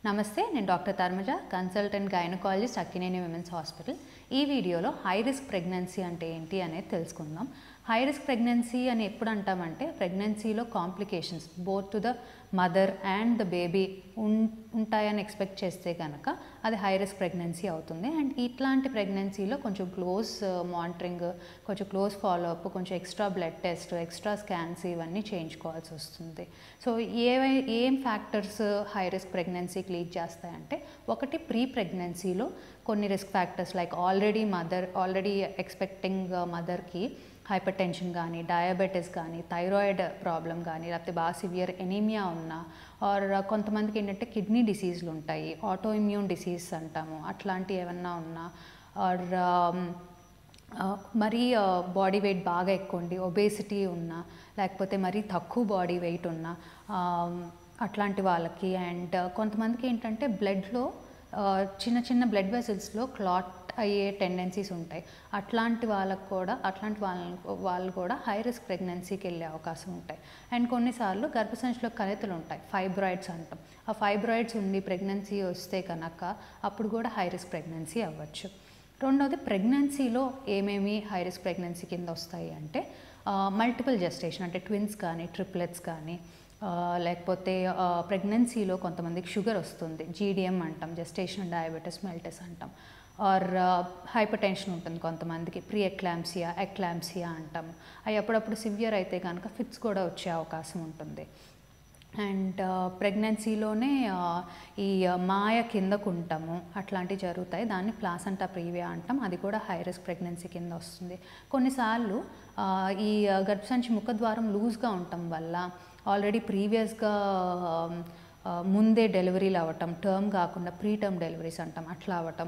నమస్తే, నేను doctor Tarmaja, consultant gynaecologist, Akkineni women's hospital. ఈ వీడియోలో హై రిస్క్ ప్రెగ్నెన్సీ అంటే ఏంటి అనేది తెలుసుకుందాం. హై రిస్క్ ప్రెగ్నెన్సీ అని ఎప్పుడు అంటామంటే ప్రెగ్నెన్సీలో complications both to the mother and the baby ఉంటాయని ఎక్స్పెక్ట్ చేస్తే కనుక అది హై రిస్క్ ప్రెగ్నెన్సీ అవుతుంది. అండ్ ఇట్లాంటి ప్రెగ్నెన్సీలో కొంచెం క్లోజ్ మానిటరింగ్, కొంచెం క్లోజ్ ఫాలోఅప్, కొంచెం extra blood test, extra scans ఇవన్నీ చేయించుకోవాల్సి వస్తుంది. సో ఏం ఫ్యాక్టర్స్ హై రిస్క్ ప్రెగ్నెన్సీకి లీడ్ చేస్తాయంటే, ఒకటి ప్రీ ప్రెగ్నెన్సీలో కొన్ని risk factors like already expecting మదర్కి హైపర్ టెన్షన్ కానీ, డయాబెటీస్ కానీ, థైరాయిడ్ ప్రాబ్లం కానీ, లేకపోతే బాగా సివియర్ ఎనీమియా ఉన్నా, ఆర్ కొంతమందికి ఏంటంటే కిడ్నీ డిసీజ్లు ఉంటాయి, ఆటో ఇమ్యూన్ డిసీజ్ అంటాము, అట్లాంటివి ఏమన్నా ఉన్నా, ఆర్ మరీ బాడీ వెయిట్ బాగా ఎక్కువ ఉండి ఒబేసిటీ ఉన్నా, లేకపోతే మరీ తక్కువ బాడీ వెయిట్ ఉన్నా అట్లాంటి వాళ్ళకి. అండ్ కొంతమందికి ఏంటంటే బ్లడ్లో చిన్న చిన్న బ్లడ్ వెసల్స్లో క్లాట్ అయ్యే టెండెన్సీస్ ఉంటాయి. అట్లాంటి వాళ్ళు కూడా హై రిస్క్ ప్రెగ్నెన్సీకి వెళ్ళే అవకాశం ఉంటాయి. అండ్ కొన్నిసార్లు గర్భసంచిలో కణితులు ఉంటాయి, ఫైబ్రాయిడ్స్ అంటాం. ఆ ఫైబ్రాయిడ్స్ ఉండి ప్రెగ్నెన్సీ వస్తే కనుక అప్పుడు కూడా హై రిస్క్ ప్రెగ్నెన్సీ అవ్వచ్చు. రెండవది, ప్రెగ్నెన్సీలో ఏమేమి హై రిస్క్ ప్రెగ్నెన్సీ కింద వస్తాయి అంటే మల్టిపుల్ జెస్టేషన్ అంటే ట్విన్స్ కానీ, ట్రిప్లెట్స్ కానీ, లేకపోతే ప్రెగ్నెన్సీలో కొంతమందికి షుగర్ వస్తుంది, జీడిఎం అంటాం, జెస్టేషన్ డయాబెటీస్ మెల్టస్ అంటాం, ఆర్ హైపర్ టెన్షన్ ఉంటుంది కొంతమందికి, ప్రీ ఎక్లాంప్సియా అంటాం. అవి అప్పుడప్పుడు సివియర్ అయితే కనుక ఫిట్స్ కూడా వచ్చే అవకాశం ఉంటుంది. అండ్ ప్రెగ్నెన్సీలోనే ఈ మాయ కిందకు ఉంటాము, అట్లాంటివి జరుగుతాయి, దాన్ని ప్లాసెంటా ప్రీవియా అంటాం, అది కూడా హై రిస్క్ ప్రెగ్నెన్సీ కింద వస్తుంది. కొన్నిసార్లు ఈ గర్భసంచి ముఖద్వారం లూజ్గా ఉండటం వల్ల ఆల్రెడీ ప్రీవియస్గా ముందే డెలివరీలు అవ్వటం, టర్మ్ కాకుండా ప్రీ టర్మ్ డెలివరీస్ అంటాం, అట్లా అవ్వటం.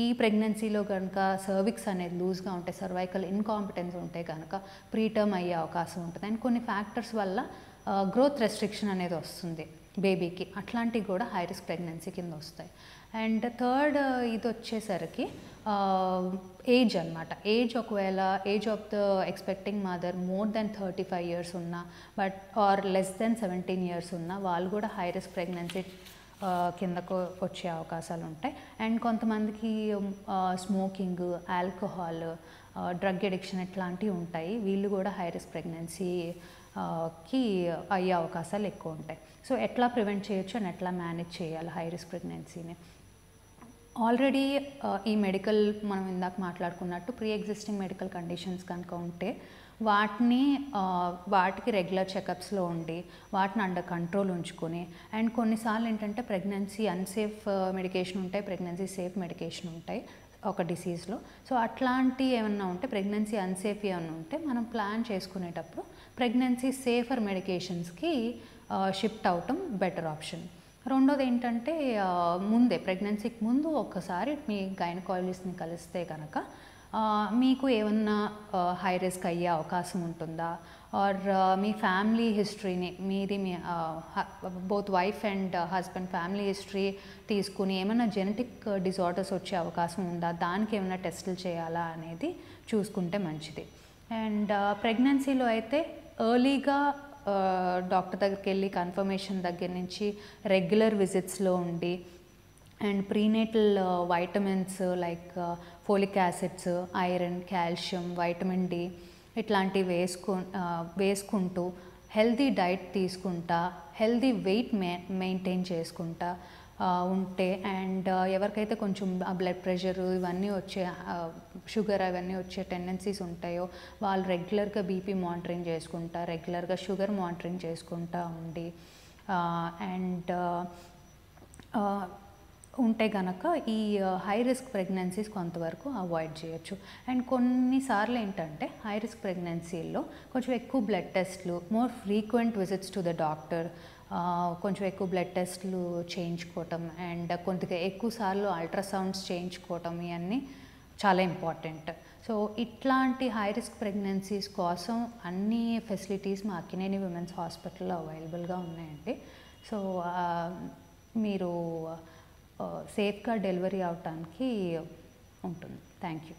ఈ ప్రెగ్నెన్సీలో కనుక సర్విక్స్ అనేది లూజ్గా ఉంటే, సర్వైకల్ ఇన్కాంపిటెన్స్ ఉంటే కనుక ప్రీ టర్మ్ అయ్యే అవకాశం ఉంటుంది. అండ్ కొన్ని ఫ్యాక్టర్స్ వల్ల గ్రోత్ రెస్ట్రిక్షన్ అనేది వస్తుంది బేబీకి, అట్లాంటివి కూడా హై రిస్క్ ప్రెగ్నెన్సీ కింద వస్తాయి. అండ్ థర్డ్ ఇది వచ్చేసరికి ఏజ్ అనమాట. ఒకవేళ age of the expecting mother more than 35 years ఉన్నా, but or less than 17 years ఉన్నా, వాళ్ళు కూడా హై రిస్క్ ప్రెగ్నెన్సీ కిందకు వచ్చే అవకాశాలు ఉంటాయి. అండ్ కొంతమందికి స్మోకింగ్, ఆల్కహాల్, డ్రగ్ అడిక్షన్ ఇట్లాంటివి ఉంటాయి, వీళ్ళు కూడా హై రిస్క్ ప్రెగ్నెన్సీకి అయ్యే అవకాశాలు ఎక్కువ ఉంటాయి. సో ఎట్లా ప్రివెంట్ చేయొచ్చు అండ్ ఎట్లా మేనేజ్ చేయాలి హై రిస్క్ ప్రెగ్నెన్సీని? ఆల్రెడీ ఈ మెడికల్ మనం ఇందాక మాట్లాడుకున్నట్టు ప్రీ ఎగ్జిస్టింగ్ మెడికల్ కండిషన్స్ కనుక ఉంటే వాటికి రెగ్యులర్ చెకప్స్లో ఉండి వాటిని అండర్ కంట్రోల్ ఉంచుకొని, అండ్ కొన్నిసార్లు ఏంటంటే ప్రెగ్నెన్సీ అన్సేఫ్ మెడికేషన్ ఉంటాయి, ప్రెగ్నెన్సీ సేఫ్ మెడికేషన్ ఉంటాయి ఒక డిసీజ్లో. సో అట్లాంటి ఏమన్నా ఉంటే, ప్రెగ్నెన్సీ అన్సేఫ్ ఏమన్నా ఉంటే మనం ప్లాన్ చేసుకునేటప్పుడు ప్రెగ్నెన్సీ సేఫర్ మెడికేషన్స్కి షిఫ్ట్ అవటం బెటర్ ఆప్షన్. రెండోది ఏంటంటే ముందే ప్రెగ్నెన్సీకి ముందు ఒక్కసారి మీ గైనకాలజిస్ట్ని కలిస్తే కనుక మీకు ఏమన్నా హై రిస్క్ అయ్యే అవకాశం ఉంటుందా, ఆర్ మీ ఫ్యామిలీ హిస్టరీని మీ both wife and husband family history తీసుకుని ఏమైనా జెనెటిక్ డిజార్డర్స్ వచ్చే అవకాశం ఉందా, దానికి ఏమైనా టెస్టులు చేయాలా అనేది చూసుకుంటే మంచిది. అండ్ ప్రెగ్నెన్సీలో అయితే ఎర్లీగా డాక్టర్ దగ్గరికి వెళ్ళి కన్ఫర్మేషన్ దగ్గర నుంచి రెగ్యులర్ విజిట్స్లో ఉండి, and prenatal vitamins like folic acids, iron, calcium, vitamin D ఇట్లాంటివి వేసుకుంటూ హెల్తీ డైట్ తీసుకుంటా, హెల్తీ వెయిట్ మెయింటైన్ చేసుకుంటా ఉంటే, అండ్ ఎవరికైతే కొంచెం బ్లడ్ ప్రెషర్ ఇవన్నీ వచ్చే, షుగర్ అవన్నీ వచ్చే టెండెన్సీస్ ఉంటాయో వాళ్ళు రెగ్యులర్గా బీపీ మానిటరింగ్ చేసుకుంటా, రెగ్యులర్గా షుగర్ మానిటరింగ్ చేసుకుంటా ఉండి అండ్ ఉంటే కనుక ఈ హై రిస్క్ ప్రెగ్నెన్సీస్ కొంతవరకు అవాయిడ్ చేయొచ్చు. అండ్ కొన్నిసార్లు ఏంటంటే హై రిస్క్ ప్రెగ్నెన్సీల్లో కొంచెం ఎక్కువ బ్లడ్ టెస్ట్లు, more frequent visits to the doctor, కొంచెం ఎక్కువ బ్లడ్ టెస్ట్లు చేయించుకోవటం, అండ్ కొద్దిగా ఎక్కువ సార్లు అల్ట్రాసౌండ్స్ చేయించుకోవటం, ఇవన్నీ చాలా ఇంపార్టెంట్. సో ఇట్లాంటి హై రిస్క్ ప్రెగ్నెన్సీస్ కోసం అన్ని ఫెసిలిటీస్ మా అక్కినేని విమెన్స్ హాస్పిటల్లో అవైలబుల్గా ఉన్నాయండి. సో మీరు సేఫ్గా డెలివరీ అవటానికి ఉంటుంది. Thank you.